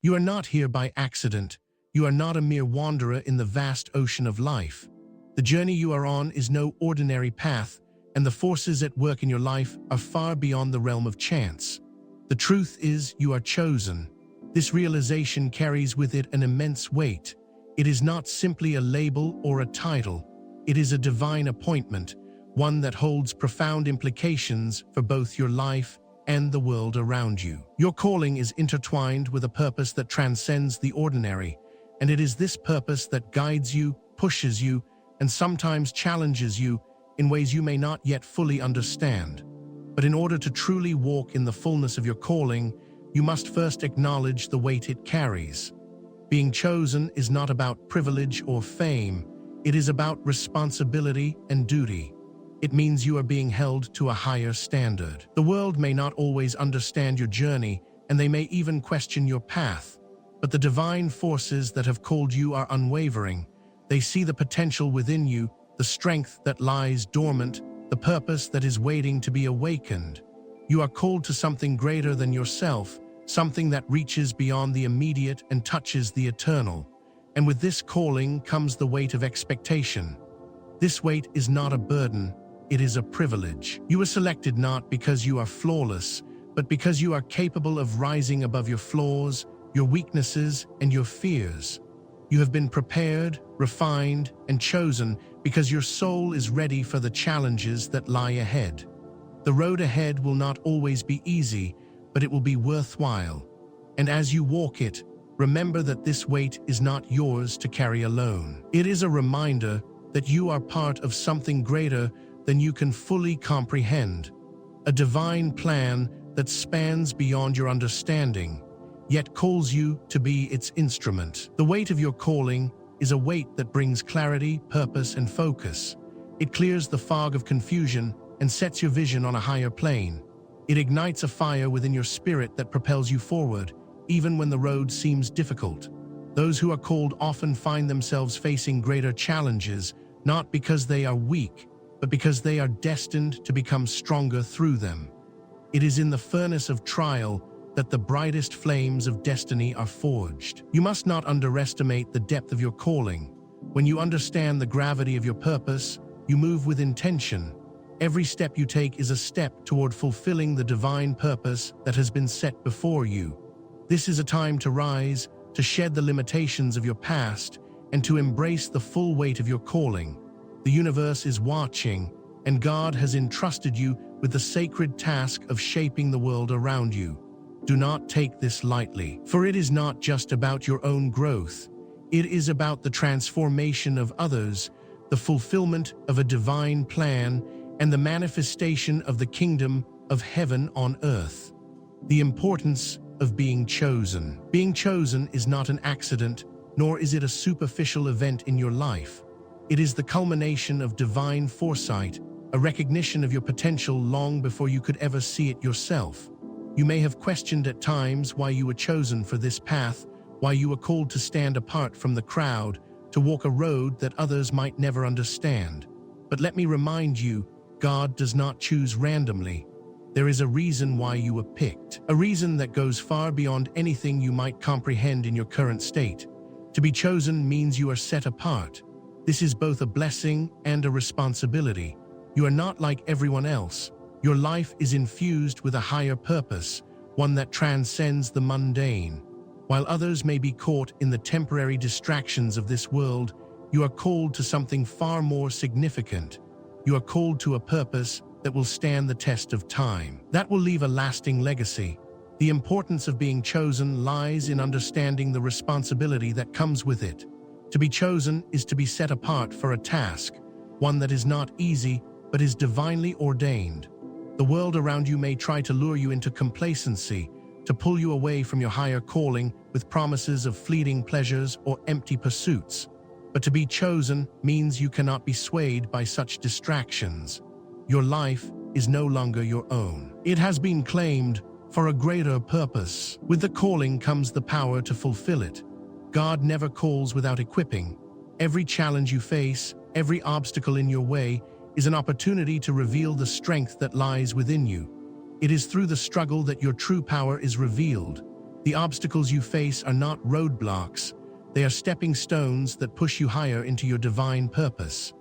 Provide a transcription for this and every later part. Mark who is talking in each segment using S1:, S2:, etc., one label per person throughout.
S1: You are not here by accident. You are not a mere wanderer in the vast ocean of life. The journey you are on is no ordinary path, and the forces at work in your life are far beyond the realm of chance. The truth is, you are chosen. This realization carries with it an immense weight. It is not simply a label or a title. It is a divine appointment, one that holds profound implications for both your life and the world around you. Your calling is intertwined with a purpose that transcends the ordinary, and it is this purpose that guides you, pushes you, and sometimes challenges you in ways you may not yet fully understand. But in order to truly walk in the fullness of your calling, you must first acknowledge the weight it carries. Being chosen is not about privilege or fame. It is about responsibility and duty. It means you are being held to a higher standard. The world may not always understand your journey, and they may even question your path. But the divine forces that have called you are unwavering. They see the potential within you, the strength that lies dormant, the purpose that is waiting to be awakened. You are called to something greater than yourself, something that reaches beyond the immediate and touches the eternal. And with this calling comes the weight of expectation. This weight is not a burden, it is a privilege. You are selected not because you are flawless, but because you are capable of rising above your flaws, your weaknesses, and your fears. You have been prepared, refined, and chosen because your soul is ready for the challenges that lie ahead. The road ahead will not always be easy, but it will be worthwhile. And as you walk it, remember that this weight is not yours to carry alone. It is a reminder that you are part of something greater than you can fully comprehend, a divine plan that spans beyond your understanding, yet calls you to be its instrument. The weight of your calling is a weight that brings clarity, purpose, and focus. It clears the fog of confusion and sets your vision on a higher plane. It ignites a fire within your spirit that propels you forward, even when the road seems difficult. Those who are called often find themselves facing greater challenges, not because they are weak, but because they are destined to become stronger through them. It is in the furnace of trial that the brightest flames of destiny are forged. You must not underestimate the depth of your calling. When you understand the gravity of your purpose, you move with intention. Every step you take is a step toward fulfilling the divine purpose that has been set before you. This is a time to rise, to shed the limitations of your past, and to embrace the full weight of your calling. The universe is watching, and God has entrusted you with the sacred task of shaping the world around you. Do not take this lightly, for it is not just about your own growth. It is about the transformation of others, the fulfillment of a divine plan, and the manifestation of the kingdom of heaven on earth. The importance of being chosen. Being chosen is not an accident, nor is it a superficial event in your life. It is the culmination of divine foresight, a recognition of your potential long before you could ever see it yourself. You may have questioned at times why you were chosen for this path, why you were called to stand apart from the crowd, to walk a road that others might never understand. But let me remind you, God does not choose randomly. There is a reason why you were picked, a reason that goes far beyond anything you might comprehend in your current state. To be chosen means you are set apart. This is both a blessing and a responsibility. You are not like everyone else. Your life is infused with a higher purpose, one that transcends the mundane. While others may be caught in the temporary distractions of this world, you are called to something far more significant. You are called to a purpose that will stand the test of time, that will leave a lasting legacy. The importance of being chosen lies in understanding the responsibility that comes with it. To be chosen is to be set apart for a task, one that is not easy but is divinely ordained. The world around you may try to lure you into complacency, to pull you away from your higher calling with promises of fleeting pleasures or empty pursuits. But to be chosen means you cannot be swayed by such distractions. Your life is no longer your own. It has been claimed for a greater purpose. With the calling comes the power to fulfill it. God never calls without equipping. Every challenge you face, every obstacle in your way, is an opportunity to reveal the strength that lies within you. It is through the struggle that your true power is revealed. The obstacles you face are not roadblocks. They are stepping stones that push you higher into your divine purpose.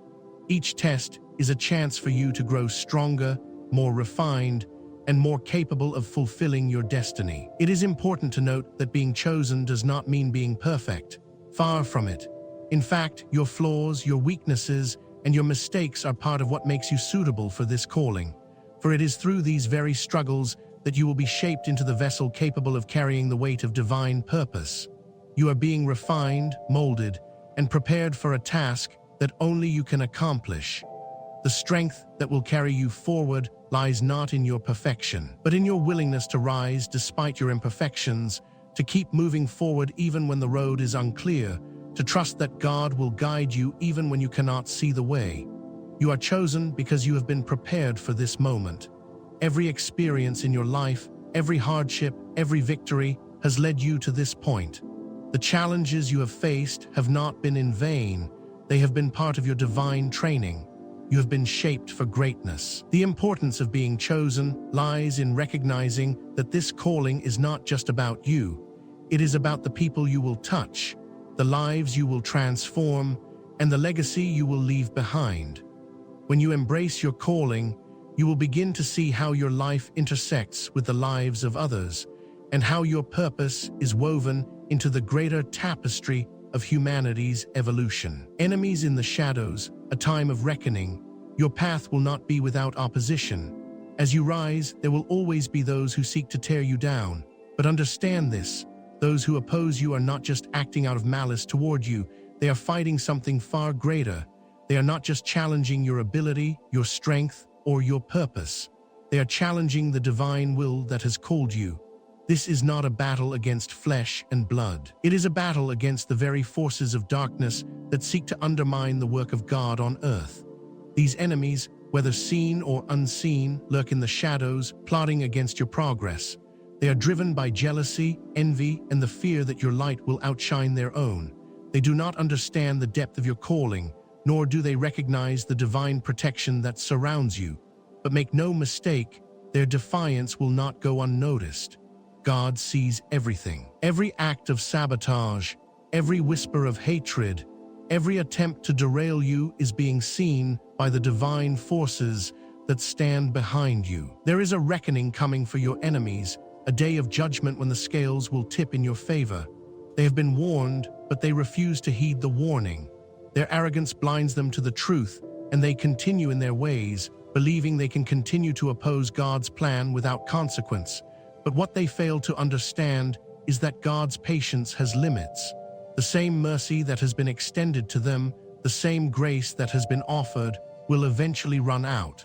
S1: Each test is a chance for you to grow stronger, more refined, and more capable of fulfilling your destiny. It is important to note that being chosen does not mean being perfect. Far from it. In fact, your flaws, your weaknesses, and your mistakes are part of what makes you suitable for this calling. For it is through these very struggles that you will be shaped into the vessel capable of carrying the weight of divine purpose. You are being refined, molded, and prepared for a task that only you can accomplish. The strength that will carry you forward lies not in your perfection, but in your willingness to rise despite your imperfections, to keep moving forward even when the road is unclear, to trust that God will guide you even when you cannot see the way. You are chosen because you have been prepared for this moment. Every experience in your life, every hardship, every victory has led you to this point. The challenges you have faced have not been in vain. They have been part of your divine training. You have been shaped for greatness. The importance of being chosen lies in recognizing that this calling is not just about you. It is about the people you will touch, the lives you will transform, and the legacy you will leave behind. When you embrace your calling, you will begin to see how your life intersects with the lives of others, and how your purpose is woven into the greater tapestry of humanity's evolution. Enemies in the shadows, a time of reckoning. Your path will not be without opposition. As you rise, there will always be those who seek to tear you down. But understand this, those who oppose you are not just acting out of malice toward you, they are fighting something far greater. They are not just challenging your ability, your strength, or your purpose. They are challenging the divine will that has called you. This is not a battle against flesh and blood. It is a battle against the very forces of darkness that seek to undermine the work of God on earth. These enemies, whether seen or unseen, lurk in the shadows, plotting against your progress. They are driven by jealousy, envy, and the fear that your light will outshine their own. They do not understand the depth of your calling, nor do they recognize the divine protection that surrounds you. But make no mistake, their defiance will not go unnoticed. God sees everything. Every act of sabotage, every whisper of hatred, every attempt to derail you is being seen by the divine forces that stand behind you. There is a reckoning coming for your enemies, a day of judgment when the scales will tip in your favor. They have been warned, but they refuse to heed the warning. Their arrogance blinds them to the truth, and they continue in their ways, believing they can continue to oppose God's plan without consequence. But what they fail to understand is that God's patience has limits. The same mercy that has been extended to them, the same grace that has been offered, will eventually run out.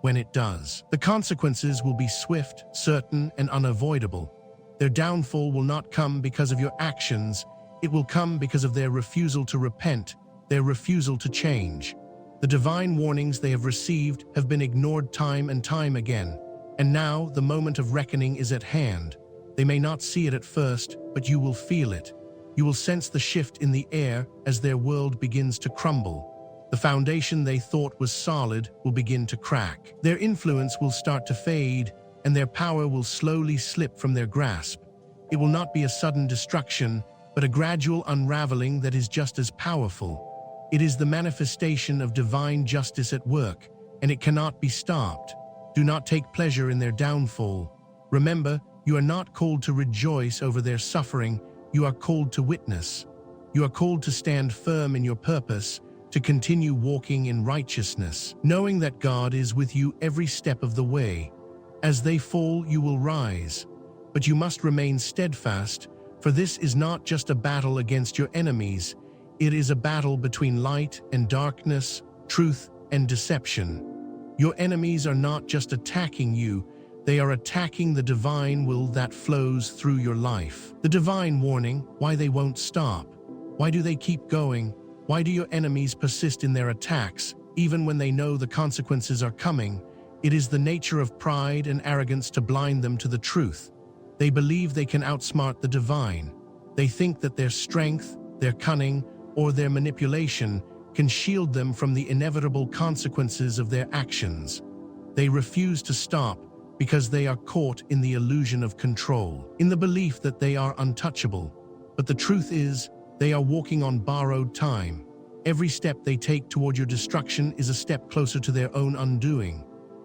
S1: When it does, the consequences will be swift, certain, and unavoidable. Their downfall will not come because of your actions. It will come because of their refusal to repent, their refusal to change. The divine warnings they have received have been ignored time and time again. And now the moment of reckoning is at hand. They may not see it at first, but you will feel it. You will sense the shift in the air as their world begins to crumble. The foundation they thought was solid will begin to crack. Their influence will start to fade, and their power will slowly slip from their grasp. It will not be a sudden destruction, but a gradual unraveling that is just as powerful. It is the manifestation of divine justice at work, and it cannot be stopped. Do not take pleasure in their downfall. Remember, you are not called to rejoice over their suffering. You are called to witness. You are called to stand firm in your purpose, to continue walking in righteousness, knowing that God is with you every step of the way. As they fall, you will rise. But you must remain steadfast, for this is not just a battle against your enemies. It is a battle between light and darkness, truth and deception. Your enemies are not just attacking you, they are attacking the divine will that flows through your life. The divine warning, why they won't stop. Why do they keep going? Why do your enemies persist in their attacks, even when they know the consequences are coming? It is the nature of pride and arrogance to blind them to the truth. They believe they can outsmart the divine. They think that their strength, their cunning, or their manipulation can shield them from the inevitable consequences of their actions. They refuse to stop, because they are caught in the illusion of control, in the belief that they are untouchable. But the truth is, they are walking on borrowed time. Every step they take toward your destruction is a step closer to their own undoing.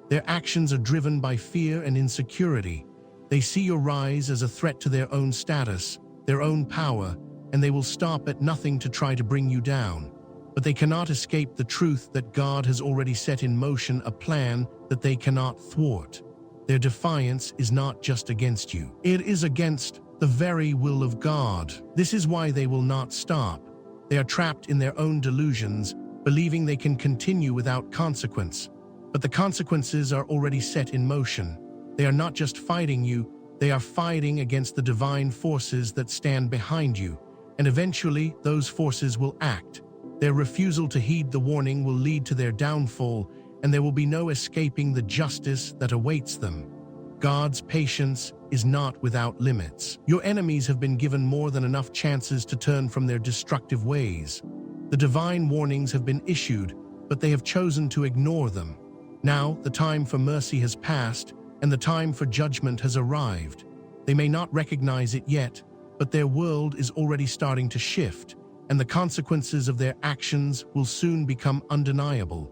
S1: Their actions are driven by fear and insecurity. They see your rise as a threat to their own status, their own power, and they will stop at nothing to try to bring you down. But they cannot escape the truth that God has already set in motion a plan that they cannot thwart. Their defiance is not just against you. It is against the very will of God. This is why they will not stop. They are trapped in their own delusions, believing they can continue without consequence. But the consequences are already set in motion. They are not just fighting you, they are fighting against the divine forces that stand behind you. And eventually, those forces will act. Their refusal to heed the warning will lead to their downfall, and there will be no escaping the justice that awaits them. God's patience is not without limits. Your enemies have been given more than enough chances to turn from their destructive ways. The divine warnings have been issued, but they have chosen to ignore them. Now, the time for mercy has passed, and the time for judgment has arrived. They may not recognize it yet, but their world is already starting to shift, and the consequences of their actions will soon become undeniable.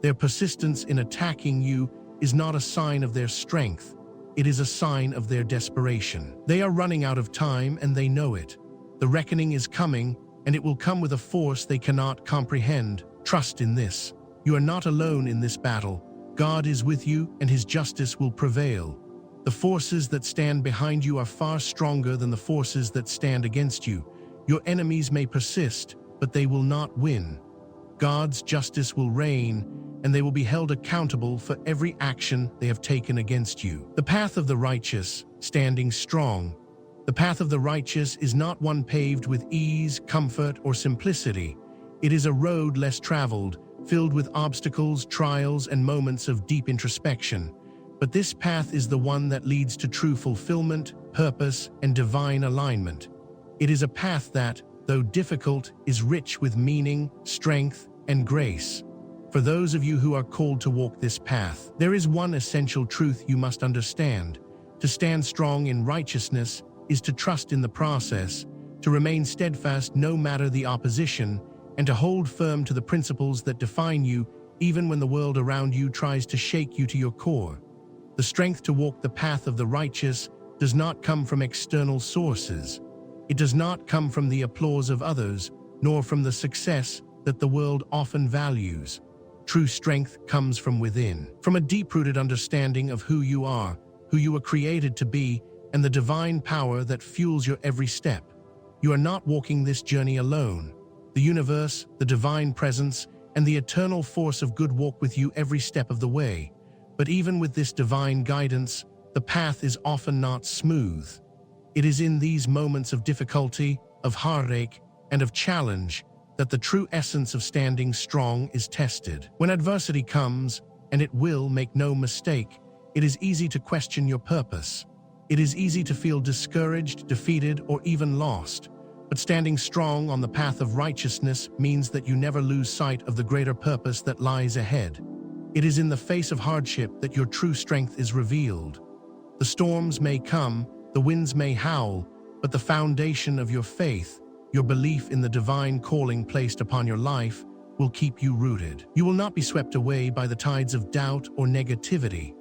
S1: Their persistence in attacking you is not a sign of their strength. It is a sign of their desperation. They are running out of time, and they know it. The reckoning is coming, and it will come with a force they cannot comprehend. Trust in this. You are not alone in this battle. God is with you, and His justice will prevail. The forces that stand behind you are far stronger than the forces that stand against you. Your enemies may persist, but they will not win. God's justice will reign, and they will be held accountable for every action they have taken against you. The path of the righteous, standing strong. The path of the righteous is not one paved with ease, comfort, or simplicity. It is a road less traveled, filled with obstacles, trials, and moments of deep introspection. But this path is the one that leads to true fulfillment, purpose, and divine alignment. It is a path that, though difficult, is rich with meaning, strength, and grace. For those of you who are called to walk this path, there is one essential truth you must understand. To stand strong in righteousness is to trust in the process, to remain steadfast no matter the opposition, and to hold firm to the principles that define you even when the world around you tries to shake you to your core. The strength to walk the path of the righteous does not come from external sources. It does not come from the applause of others, nor from the success that the world often values. True strength comes from within, from a deep-rooted understanding of who you are created to be, and the divine power that fuels your every step. You are not walking this journey alone. The universe, the divine presence, and the eternal force of good walk with you every step of the way. But even with this divine guidance, the path is often not smooth. It is in these moments of difficulty, of heartache, and of challenge that the true essence of standing strong is tested. When adversity comes, and it will, make no mistake, it is easy to question your purpose. It is easy to feel discouraged, defeated, or even lost. But standing strong on the path of righteousness means that you never lose sight of the greater purpose that lies ahead. It is in the face of hardship that your true strength is revealed. The storms may come, the winds may howl, but the foundation of your faith, your belief in the divine calling placed upon your life, will keep you rooted. You will not be swept away by the tides of doubt or negativity.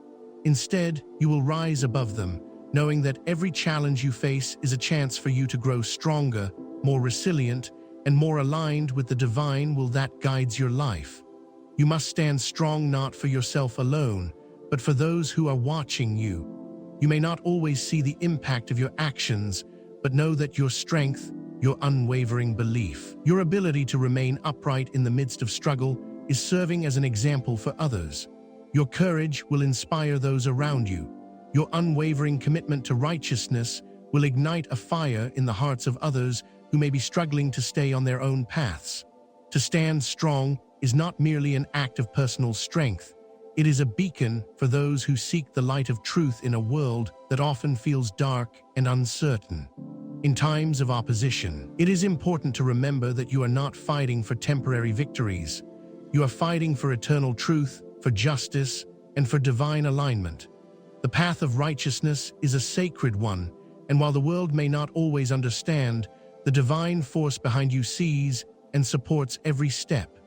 S1: Instead, you will rise above them, knowing that every challenge you face is a chance for you to grow stronger, more resilient, and more aligned with the divine will that guides your life. You must stand strong not for yourself alone, but for those who are watching you. You may not always see the impact of your actions, but know that your strength, your unwavering belief, your ability to remain upright in the midst of struggle is serving as an example for others. Your courage will inspire those around you. Your unwavering commitment to righteousness will ignite a fire in the hearts of others who may be struggling to stay on their own paths. To stand strong is not merely an act of personal strength. It is a beacon for those who seek the light of truth in a world that often feels dark and uncertain. In times of opposition, it is important to remember that you are not fighting for temporary victories. You are fighting for eternal truth, for justice, and for divine alignment. The path of righteousness is a sacred one, and while the world may not always understand, the divine force behind you sees and supports every step.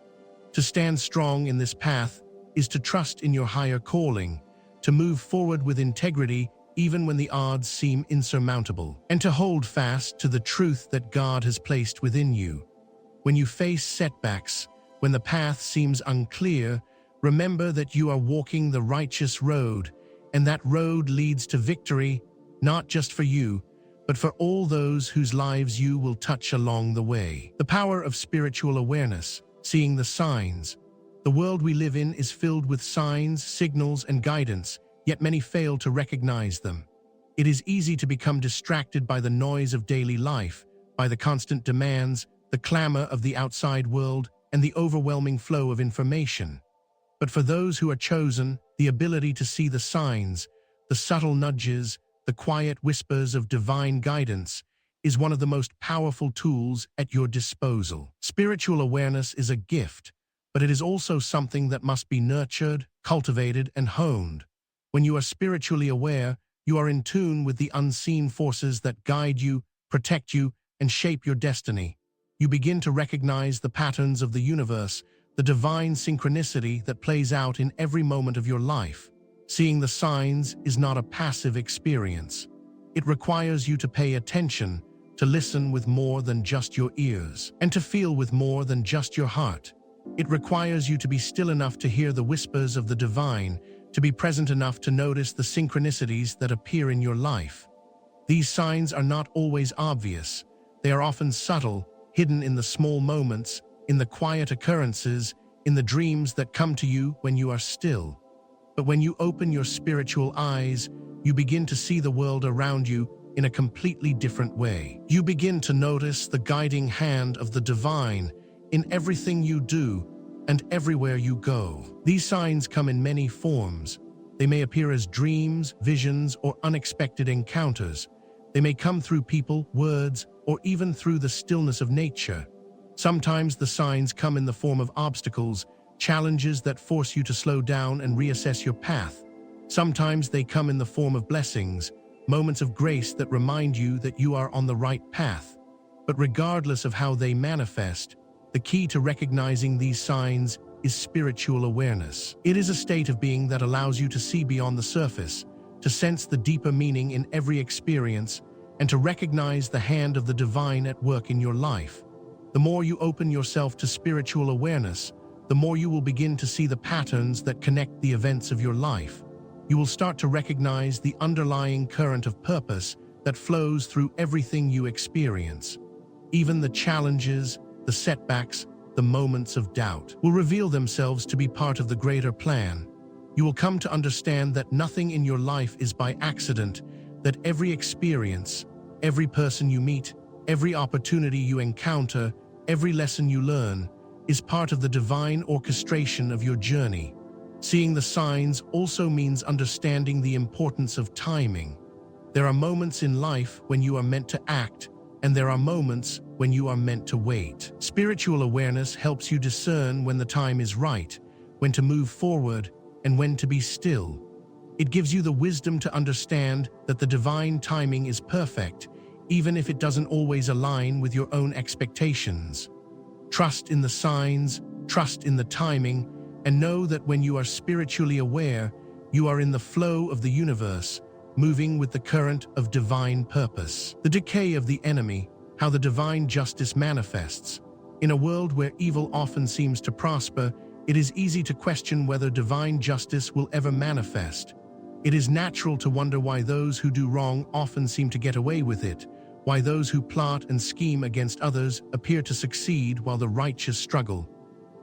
S1: To stand strong in this path is to trust in your higher calling, to move forward with integrity even when the odds seem insurmountable, and to hold fast to the truth that God has placed within you. When you face setbacks, when the path seems unclear, remember that you are walking the righteous road, and that road leads to victory, not just for you, but for all those whose lives you will touch along the way. The power of spiritual awareness, seeing the signs. The world we live in is filled with signs, signals, and guidance, yet many fail to recognize them. It is easy to become distracted by the noise of daily life, by the constant demands, the clamor of the outside world, and the overwhelming flow of information. But for those who are chosen, the ability to see the signs, the subtle nudges, the quiet whispers of divine guidance is one of the most powerful tools at your disposal. Spiritual awareness is a gift, but it is also something that must be nurtured, cultivated, and honed. When you are spiritually aware, you are in tune with the unseen forces that guide you, protect you, and shape your destiny. You begin to recognize the patterns of the universe, the divine synchronicity that plays out in every moment of your life. Seeing the signs is not a passive experience. It requires you to pay attention, to listen with more than just your ears, and to feel with more than just your heart. It requires you to be still enough to hear the whispers of the divine, to be present enough to notice the synchronicities that appear in your life. These signs are not always obvious. They are often subtle, hidden in the small moments, in the quiet occurrences, in the dreams that come to you when you are still. But when you open your spiritual eyes, you begin to see the world around you in a completely different way. You begin to notice the guiding hand of the divine in everything you do and everywhere you go. These signs come in many forms. They may appear as dreams, visions, or unexpected encounters. They may come through people, words, or even through the stillness of nature. Sometimes the signs come in the form of obstacles, challenges that force you to slow down and reassess your path. Sometimes they come in the form of blessings, moments of grace that remind you that you are on the right path. But regardless of how they manifest, the key to recognizing these signs is spiritual awareness. It is a state of being that allows you to see beyond the surface, to sense the deeper meaning in every experience, and to recognize the hand of the divine at work in your life. The more you open yourself to spiritual awareness, the more you will begin to see the patterns that connect the events of your life. You will start to recognize the underlying current of purpose that flows through everything you experience. Even the challenges, the setbacks, the moments of doubt will reveal themselves to be part of the greater plan. You will come to understand that nothing in your life is by accident, that every experience, every person you meet, every opportunity you encounter, every lesson you learn, is part of the divine orchestration of your journey. Seeing the signs also means understanding the importance of timing. There are moments in life when you are meant to act, and there are moments when you are meant to wait. Spiritual awareness helps you discern when the time is right, when to move forward, and when to be still. It gives you the wisdom to understand that the divine timing is perfect, even if it doesn't always align with your own expectations. Trust in the signs, trust in the timing, and know that when you are spiritually aware, you are in the flow of the universe, moving with the current of divine purpose. The decay of the enemy, how the divine justice manifests. In a world where evil often seems to prosper, it is easy to question whether divine justice will ever manifest. It is natural to wonder why those who do wrong often seem to get away with it, why those who plot and scheme against others appear to succeed while the righteous struggle.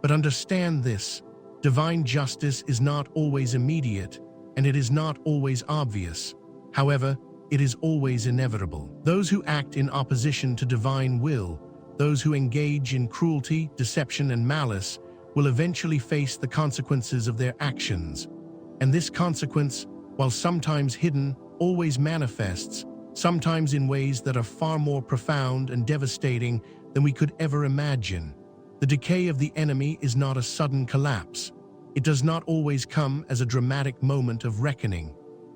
S1: But understand this: divine justice is not always immediate, and it is not always obvious. However, it is always inevitable. Those who act in opposition to divine will, those who engage in cruelty, deception, and malice, will eventually face the consequences of their actions. And this consequence, while sometimes hidden, always manifests, sometimes in ways that are far more profound and devastating than we could ever imagine. The decay of the enemy is not a sudden collapse. It does not always come as a dramatic moment of reckoning.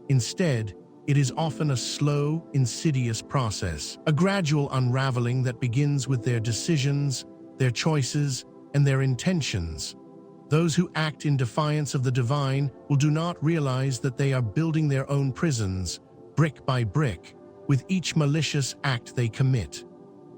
S1: Instead, it is often a slow, insidious process, a gradual unraveling that begins with their decisions, their choices, and their intentions. Those who act in defiance of the divine will do not realize that they are building their own prisons, brick by brick, with each malicious act they commit.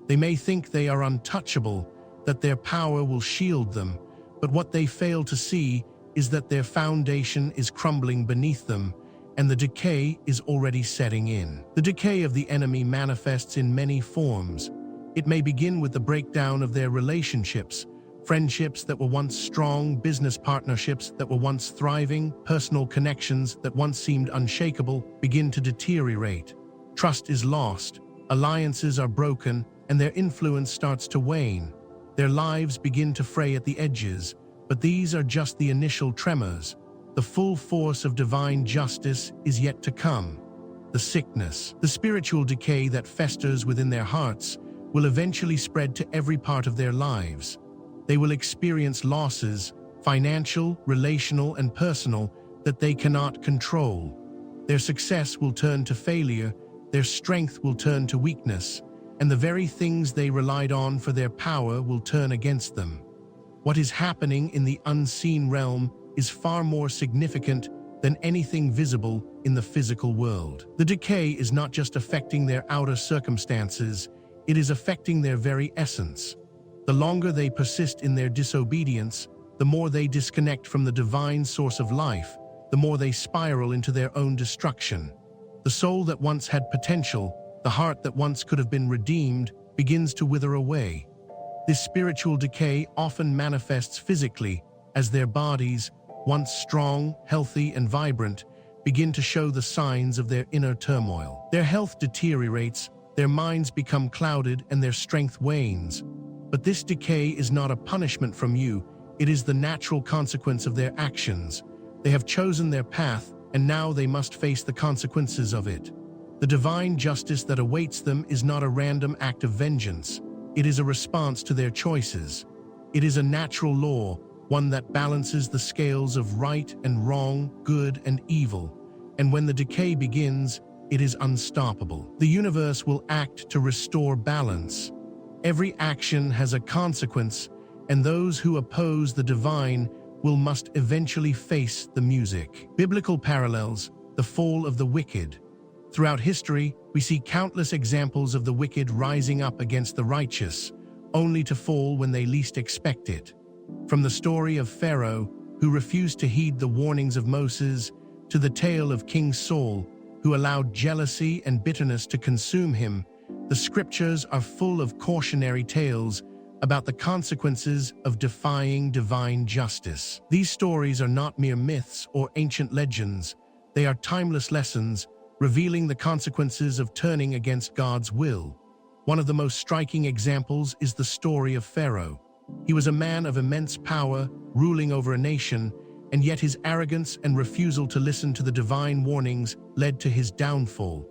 S1: They may think they are untouchable, that their power will shield them, but what they fail to see is that their foundation is crumbling beneath them, and the decay is already setting in. The decay of the enemy manifests in many forms. It may begin with the breakdown of their relationships, friendships that were once strong, business partnerships that were once thriving, personal connections that once seemed unshakable begin to deteriorate. Trust is lost, alliances are broken, and their influence starts to wane. Their lives begin to fray at the edges, but these are just the initial tremors. The full force of divine justice is yet to come. The sickness, the spiritual decay that festers within their hearts, will eventually spread to every part of their lives. They will experience losses, financial, relational, and personal, that they cannot control. Their success will turn to failure, their strength will turn to weakness, and the very things they relied on for their power will turn against them. What is happening in the unseen realm is far more significant than anything visible in the physical world. The decay is not just affecting their outer circumstances, it is affecting their very essence. The longer they persist in their disobedience, the more they disconnect from the divine source of life, the more they spiral into their own destruction. The soul that once had potential, the heart that once could have been redeemed, begins to wither away. This spiritual decay often manifests physically, as their bodies, once strong, healthy, and vibrant, begin to show the signs of their inner turmoil. Their health deteriorates, their minds become clouded, and their strength wanes. But this decay is not a punishment from you, it is the natural consequence of their actions. They have chosen their path, and now they must face the consequences of it. The divine justice that awaits them is not a random act of vengeance. It is a response to their choices. It is a natural law, one that balances the scales of right and wrong, good and evil. And when the decay begins, it is unstoppable. The universe will act to restore balance. Every action has a consequence, and those who oppose the divine must eventually face the music. Biblical parallels, the fall of the wicked. Throughout history, we see countless examples of the wicked rising up against the righteous, only to fall when they least expect it. From the story of Pharaoh, who refused to heed the warnings of Moses, to the tale of King Saul, who allowed jealousy and bitterness to consume him, the scriptures are full of cautionary tales about the consequences of defying divine justice. These stories are not mere myths or ancient legends. They are timeless lessons, revealing the consequences of turning against God's will. One of the most striking examples is the story of Pharaoh. He was a man of immense power, ruling over a nation, and yet his arrogance and refusal to listen to the divine warnings led to his downfall.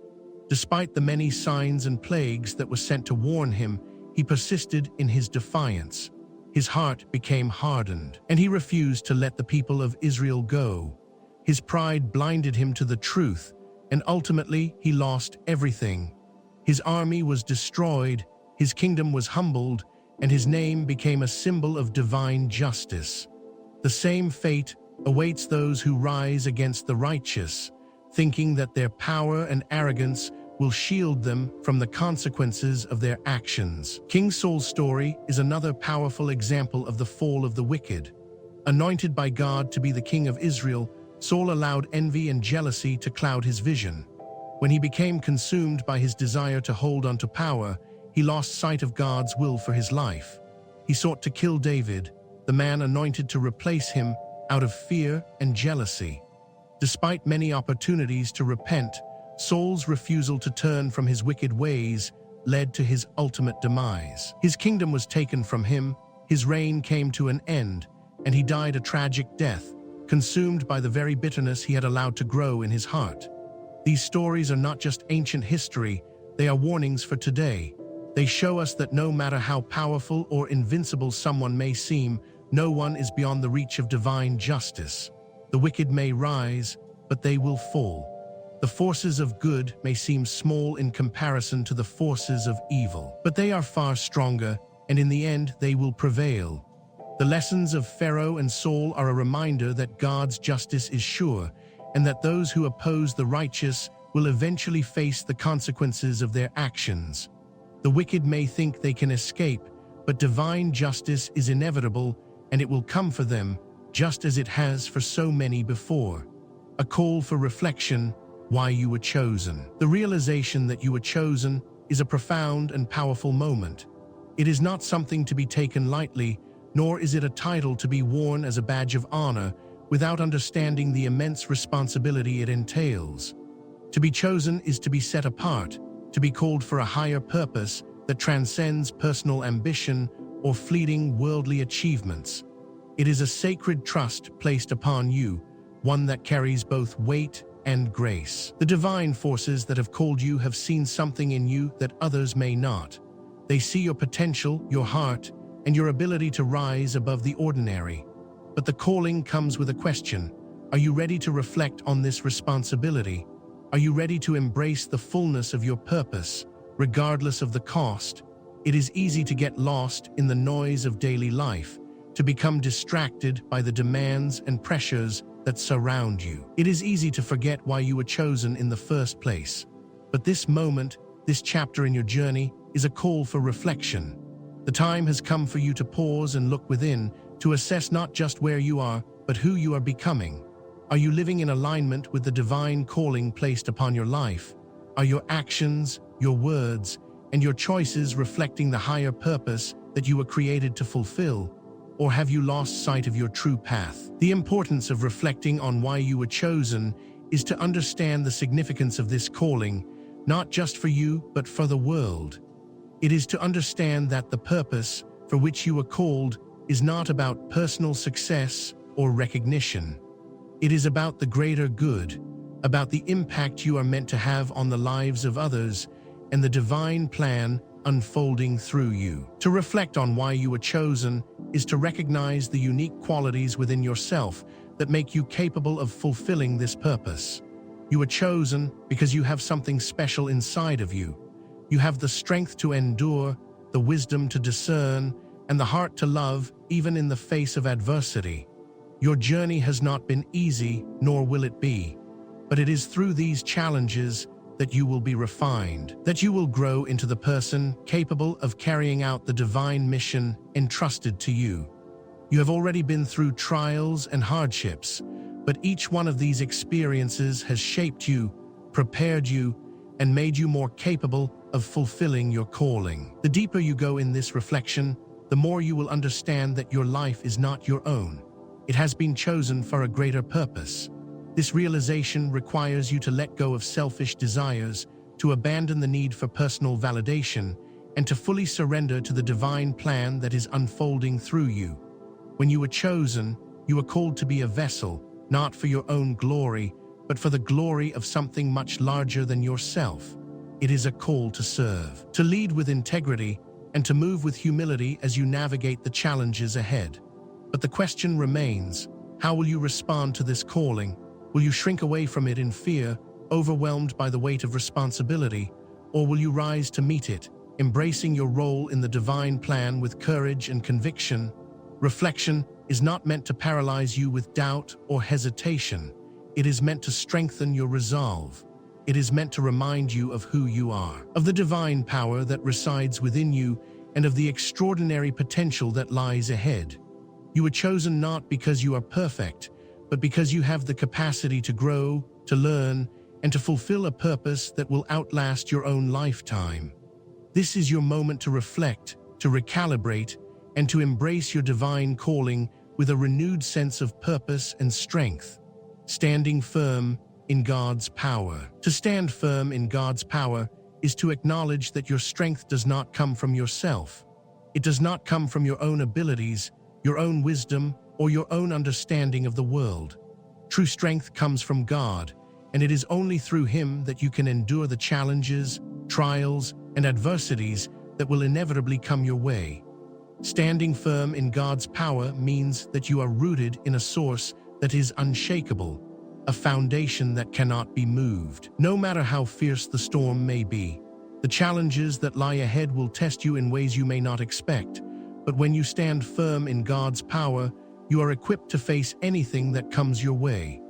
S1: Despite the many signs and plagues that were sent to warn him, he persisted in his defiance. His heart became hardened, and he refused to let the people of Israel go. His pride blinded him to the truth, and ultimately he lost everything. His army was destroyed, his kingdom was humbled, and his name became a symbol of divine justice. The same fate awaits those who rise against the righteous, thinking that their power and arrogance will shield them from the consequences of their actions. King Saul's story is another powerful example of the fall of the wicked. Anointed by God to be the king of Israel, Saul allowed envy and jealousy to cloud his vision. When he became consumed by his desire to hold onto power, he lost sight of God's will for his life. He sought to kill David, the man anointed to replace him, out of fear and jealousy. Despite many opportunities to repent, Saul's refusal to turn from his wicked ways led to his ultimate demise. His kingdom was taken from him, his reign came to an end, and he died a tragic death, consumed by the very bitterness he had allowed to grow in his heart. These stories are not just ancient history, they are warnings for today. They show us that no matter how powerful or invincible someone may seem, no one is beyond the reach of divine justice. The wicked may rise, but they will fall. The forces of good may seem small in comparison to the forces of evil, but they are far stronger, and in the end they will prevail. The lessons of Pharaoh and Saul are a reminder that God's justice is sure, and that those who oppose the righteous will eventually face the consequences of their actions. The wicked may think they can escape, but divine justice is inevitable, and it will come for them, just as it has for so many before. A call for reflection: why you were chosen. The realization that you were chosen is a profound and powerful moment. It is not something to be taken lightly, nor is it a title to be worn as a badge of honor without understanding the immense responsibility it entails. To be chosen is to be set apart, to be called for a higher purpose that transcends personal ambition or fleeting worldly achievements. It is a sacred trust placed upon you, one that carries both weight and grace. The divine forces that have called you have seen something in you that others may not. They see your potential, your heart, and your ability to rise above the ordinary. But the calling comes with a question: are you ready to reflect on this responsibility? Are you ready to embrace the fullness of your purpose, regardless of the cost? It is easy to get lost in the noise of daily life, to become distracted by the demands and pressures that surround you. It is easy to forget why you were chosen in the first place. But this moment, this chapter in your journey, is a call for reflection. The time has come for you to pause and look within, to assess not just where you are, but who you are becoming. Are you living in alignment with the divine calling placed upon your life? Are your actions, your words, and your choices reflecting the higher purpose that you were created to fulfill? Or have you lost sight of your true path? The importance of reflecting on why you were chosen is to understand the significance of this calling, not just for you, but for the world. It is to understand that the purpose for which you were called is not about personal success or recognition. It is about the greater good, about the impact you are meant to have on the lives of others, and the divine plan unfolding through you. To reflect on why you were chosen is to recognize the unique qualities within yourself that make you capable of fulfilling this purpose. You were chosen because you have something special inside of you. You have the strength to endure, the wisdom to discern, and the heart to love, even in the face of adversity. Your journey has not been easy, nor will it be. But it is through these challenges that you will be refined, that you will grow into the person capable of carrying out the divine mission entrusted to you. You have already been through trials and hardships, but each one of these experiences has shaped you, prepared you, and made you more capable of fulfilling your calling. The deeper you go in this reflection, the more you will understand that your life is not your own. It has been chosen for a greater purpose. This realization requires you to let go of selfish desires, to abandon the need for personal validation, and to fully surrender to the divine plan that is unfolding through you. When you were chosen, you were called to be a vessel, not for your own glory, but for the glory of something much larger than yourself. It is a call to serve, to lead with integrity, and to move with humility as you navigate the challenges ahead. But the question remains: how will you respond to this calling? Will you shrink away from it in fear, overwhelmed by the weight of responsibility, or will you rise to meet it, embracing your role in the divine plan with courage and conviction? Reflection is not meant to paralyze you with doubt or hesitation. It is meant to strengthen your resolve. It is meant to remind you of who you are, of the divine power that resides within you, and of the extraordinary potential that lies ahead. You were chosen not because you are perfect, but because you have the capacity to grow, to learn, and to fulfill a purpose that will outlast your own lifetime. This is your moment to reflect, to recalibrate, and to embrace your divine calling with a renewed sense of purpose and strength. Standing firm in God's power. To stand firm in God's power is to acknowledge that your strength does not come from yourself. It does not come from your own abilities, your own wisdom, or your own understanding of the world. True strength comes from God, and it is only through Him that you can endure the challenges, trials, and adversities that will inevitably come your way. Standing firm in God's power means that you are rooted in a source that is unshakable, a foundation that cannot be moved. No matter how fierce the storm may be, the challenges that lie ahead will test you in ways you may not expect. But when you stand firm in God's power, you are equipped to face anything that comes your way.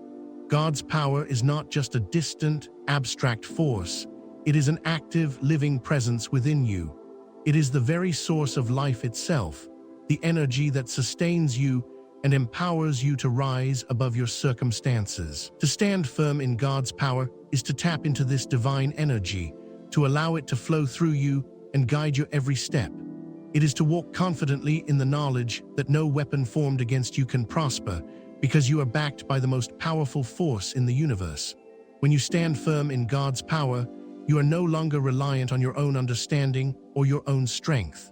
S1: God's power is not just a distant, abstract force. It is an active, living presence within you. It is the very source of life itself, the energy that sustains you and empowers you to rise above your circumstances. To stand firm in God's power is to tap into this divine energy, to allow it to flow through you and guide your every step. It is to walk confidently in the knowledge that no weapon formed against you can prosper, because you are backed by the most powerful force in the universe. When you stand firm in God's power, you are no longer reliant on your own understanding or your own strength.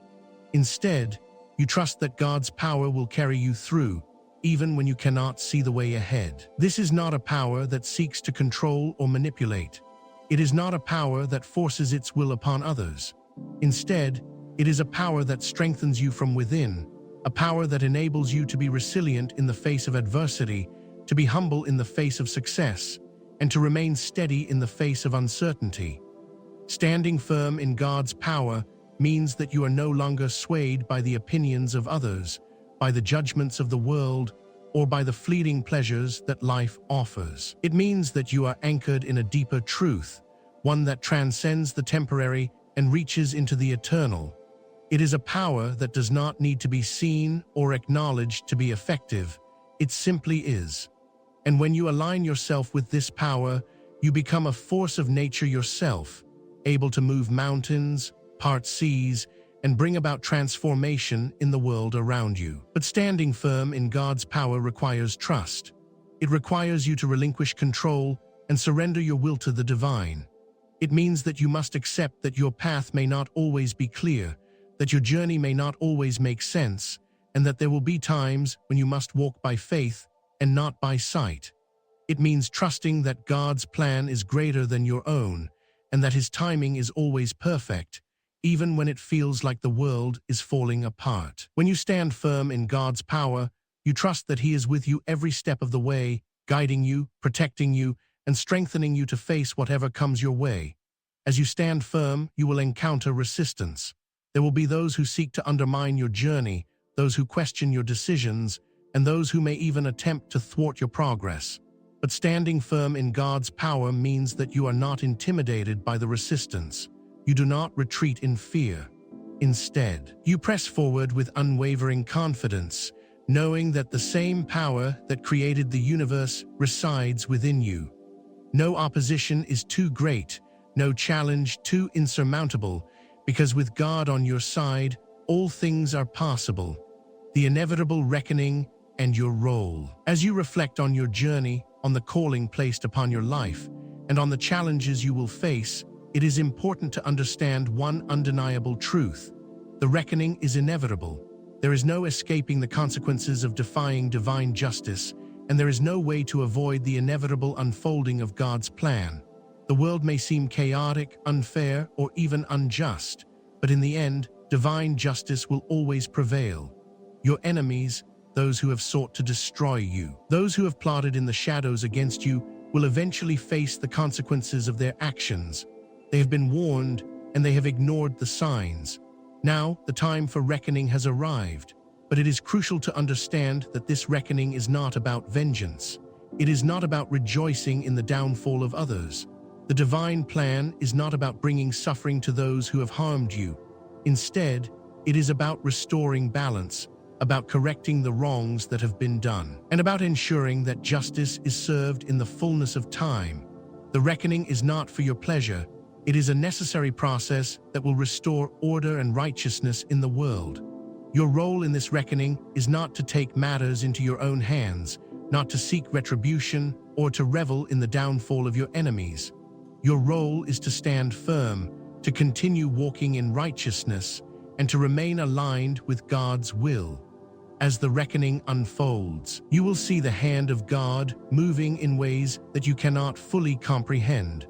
S1: Instead, you trust that God's power will carry you through, even when you cannot see the way ahead. This is not a power that seeks to control or manipulate. It is not a power that forces its will upon others. Instead, it is a power that strengthens you from within, a power that enables you to be resilient in the face of adversity, to be humble in the face of success, and to remain steady in the face of uncertainty. Standing firm in God's power means that you are no longer swayed by the opinions of others, by the judgments of the world, or by the fleeting pleasures that life offers. It means that you are anchored in a deeper truth, one that transcends the temporary and reaches into the eternal. It is a power that does not need to be seen or acknowledged to be effective. It simply is. And when you align yourself with this power, you become a force of nature yourself, able to move mountains, part seas, and bring about transformation in the world around you. But standing firm in God's power requires trust. It requires you to relinquish control and surrender your will to the divine. It means that you must accept that your path may not always be clear, that your journey may not always make sense, and that there will be times when you must walk by faith and not by sight. It means trusting that God's plan is greater than your own, and that His timing is always perfect, even when it feels like the world is falling apart. When you stand firm in God's power, you trust that He is with you every step of the way, guiding you, protecting you, and strengthening you to face whatever comes your way. As you stand firm, you will encounter resistance. There will be those who seek to undermine your journey, those who question your decisions, and those who may even attempt to thwart your progress. But standing firm in God's power means that you are not intimidated by the resistance. You do not retreat in fear. Instead, you press forward with unwavering confidence, knowing that the same power that created the universe resides within you. No opposition is too great, no challenge too insurmountable, because with God on your side, all things are possible. The inevitable reckoning and your role. As you reflect on your journey, on the calling placed upon your life, and on the challenges you will face, it is important to understand one undeniable truth. The reckoning is inevitable. There is no escaping the consequences of defying divine justice, and there is no way to avoid the inevitable unfolding of God's plan. The world may seem chaotic, unfair, or even unjust, but in the end, divine justice will always prevail. Your enemies, those who have sought to destroy you, those who have plotted in the shadows against you, will eventually face the consequences of their actions. They have been warned, and they have ignored the signs. Now, the time for reckoning has arrived, but it is crucial to understand that this reckoning is not about vengeance. It is not about rejoicing in the downfall of others. The divine plan is not about bringing suffering to those who have harmed you. Instead, it is about restoring balance, about correcting the wrongs that have been done, and about ensuring that justice is served in the fullness of time. The reckoning is not for your pleasure. It is a necessary process that will restore order and righteousness in the world. Your role in this reckoning is not to take matters into your own hands, not to seek retribution, or to revel in the downfall of your enemies. Your role is to stand firm, to continue walking in righteousness, and to remain aligned with God's will. As the reckoning unfolds, you will see the hand of God moving in ways that you cannot fully comprehend.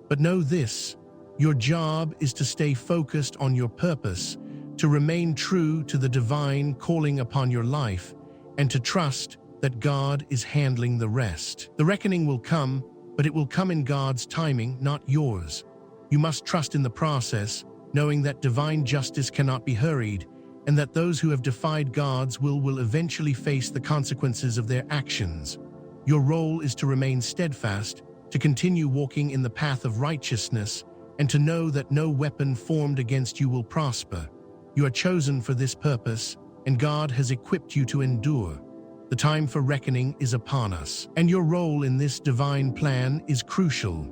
S1: But know this: your job is to stay focused on your purpose, to remain true to the divine calling upon your life, and to trust that God is handling the rest. The reckoning will come, but it will come in God's timing, not yours. You must trust in the process, knowing that divine justice cannot be hurried, and that those who have defied God's will eventually face the consequences of their actions. Your role is to remain steadfast, to continue walking in the path of righteousness, and to know that no weapon formed against you will prosper. You are chosen for this purpose, and God has equipped you to endure. The time for reckoning is upon us, and your role in this divine plan is crucial.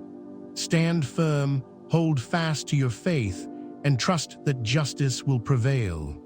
S1: Stand firm, hold fast to your faith, and trust that justice will prevail.